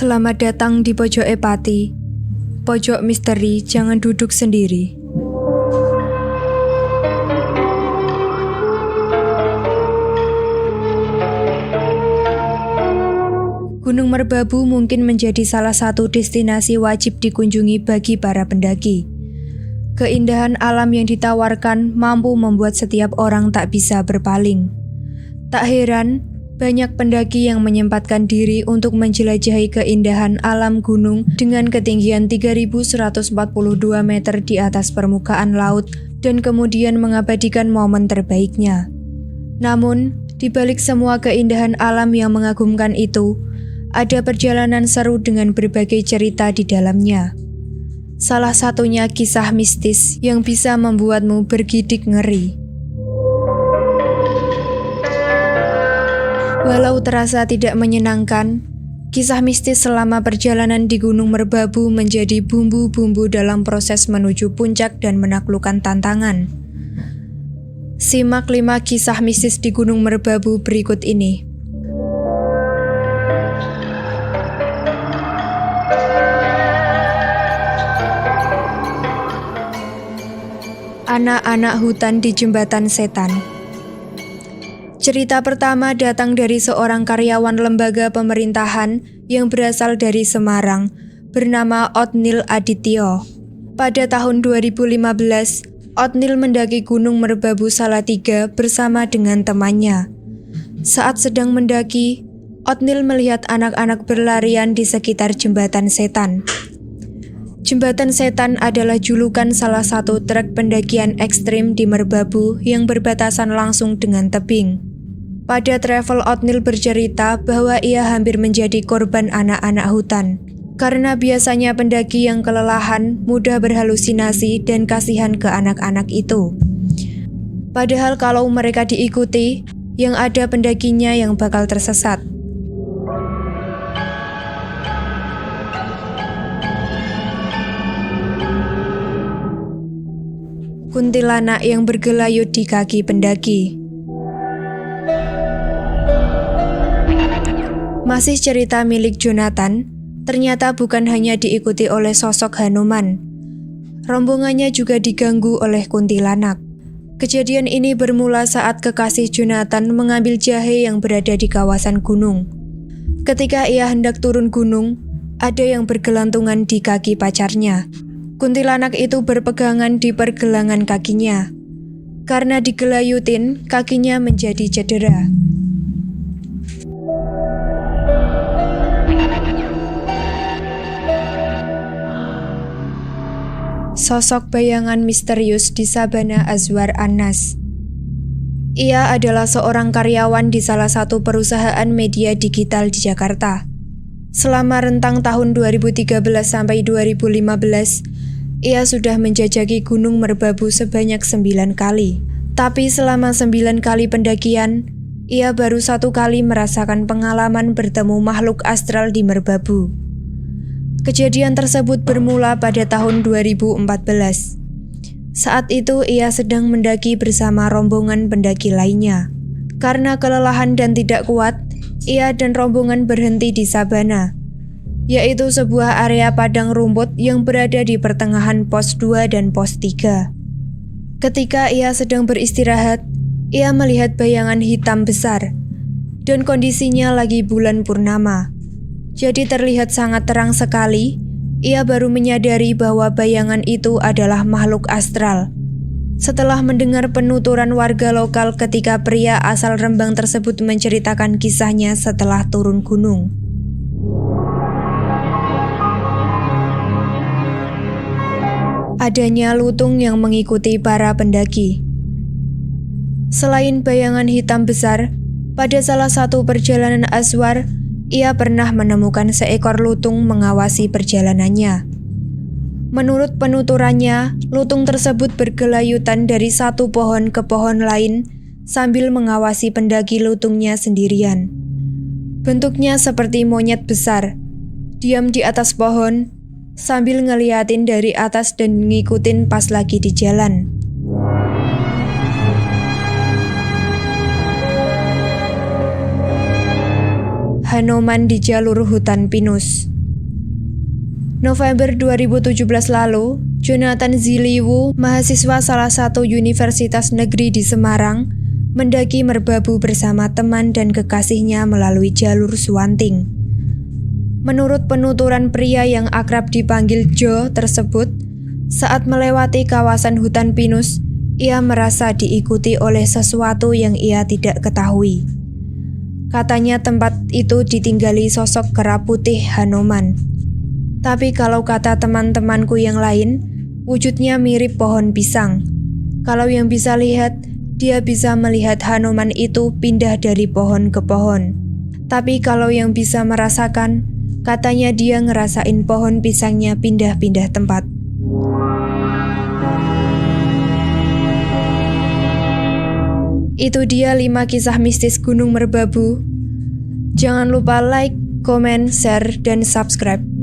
Selamat datang di Pojok Epati, pojok misteri, jangan duduk sendiri. Gunung Merbabu mungkin menjadi salah satu destinasi wajib dikunjungi bagi para pendaki. Keindahan alam yang ditawarkan mampu membuat setiap orang tak bisa berpaling. Tak heran, banyak pendaki yang menyempatkan diri untuk menjelajahi keindahan alam gunung dengan ketinggian 3.142 meter di atas permukaan laut dan kemudian mengabadikan momen terbaiknya. Namun, di balik semua keindahan alam yang mengagumkan itu, ada perjalanan seru dengan berbagai cerita di dalamnya. Salah satunya kisah mistis yang bisa membuatmu bergidik ngeri. Walau terasa tidak menyenangkan, kisah mistis selama perjalanan di Gunung Merbabu menjadi bumbu-bumbu dalam proses menuju puncak dan menaklukkan tantangan. Simak 5 kisah mistis di Gunung Merbabu berikut ini. Anak-anak hutan di Jembatan Setan. Cerita pertama datang dari seorang karyawan lembaga pemerintahan yang berasal dari Semarang, bernama Otnil Adityo. Pada tahun 2015, Otnil mendaki Gunung Merbabu Salatiga bersama dengan temannya. Saat sedang mendaki, Otnil melihat anak-anak berlarian di sekitar Jembatan Setan. Jembatan Setan adalah julukan salah satu trek pendakian ekstrim di Merbabu yang berbatasan langsung dengan tebing. Pada travel Otnil bercerita bahwa ia hampir menjadi korban anak-anak hutan, karena biasanya pendaki yang kelelahan mudah berhalusinasi dan kasihan ke anak-anak itu. Padahal kalau mereka diikuti, yang ada pendakinya yang bakal tersesat. Kuntilanak yang bergelayut di kaki pendaki. Masih cerita milik Jonathan, ternyata bukan hanya diikuti oleh sosok Hanuman. Rombongannya juga diganggu oleh kuntilanak. Kejadian ini bermula saat kekasih Jonathan mengambil jahe yang berada di kawasan gunung. Ketika ia hendak turun gunung, ada yang bergelantungan di kaki pacarnya. Kuntilanak itu berpegangan di pergelangan kakinya. Karena digelayutin, kakinya menjadi cedera. Sosok bayangan misterius di Sabana Azwar Anas. Ia adalah seorang karyawan di salah satu perusahaan media digital di Jakarta. Selama rentang tahun 2013 sampai 2015, ia sudah menjajaki Gunung Merbabu sebanyak 9 kali. Tapi selama 9 kali pendakian, ia baru 1 kali merasakan pengalaman bertemu makhluk astral di Merbabu. Kejadian tersebut bermula pada tahun 2014. Saat itu ia sedang mendaki bersama rombongan pendaki lainnya. Karena kelelahan dan tidak kuat, ia dan rombongan berhenti di Sabana, yaitu sebuah area padang rumput yang berada di pertengahan pos 2 dan pos 3. Ketika ia sedang beristirahat, ia melihat bayangan hitam besar, dan kondisinya lagi bulan purnama. Jadi terlihat sangat terang sekali. Ia baru menyadari bahwa bayangan itu adalah makhluk astral. Setelah mendengar penuturan warga lokal ketika pria asal Rembang tersebut menceritakan kisahnya setelah turun gunung. Adanya lutung yang mengikuti para pendaki. Selain bayangan hitam besar, pada salah satu perjalanan Azwar, ia pernah menemukan seekor lutung mengawasi perjalanannya. Menurut penuturannya, lutung tersebut bergelayutan dari satu pohon ke pohon lain sambil mengawasi pendaki lutungnya sendirian. Bentuknya seperti monyet besar, diam di atas pohon sambil ngeliatin dari atas dan ngikutin pas lagi di jalan. Hanuman di jalur hutan pinus. November 2017 lalu, Jonathan Ziliwu, mahasiswa salah satu universitas negeri di Semarang, mendaki merbabu bersama teman dan kekasihnya melalui jalur Suwanting. Menurut penuturan pria yang akrab dipanggil Jo tersebut, saat melewati kawasan hutan pinus, ia merasa diikuti oleh sesuatu yang ia tidak ketahui. Katanya tempat itu ditinggali sosok kera putih Hanuman. Tapi kalau kata teman-temanku yang lain, wujudnya mirip pohon pisang. Kalau yang bisa lihat, dia bisa melihat Hanuman itu pindah dari pohon ke pohon. Tapi kalau yang bisa merasakan, katanya dia ngerasain pohon pisangnya pindah-pindah tempat. Itu dia 5 kisah mistis Gunung Merbabu. Jangan lupa like, komen, share, dan subscribe.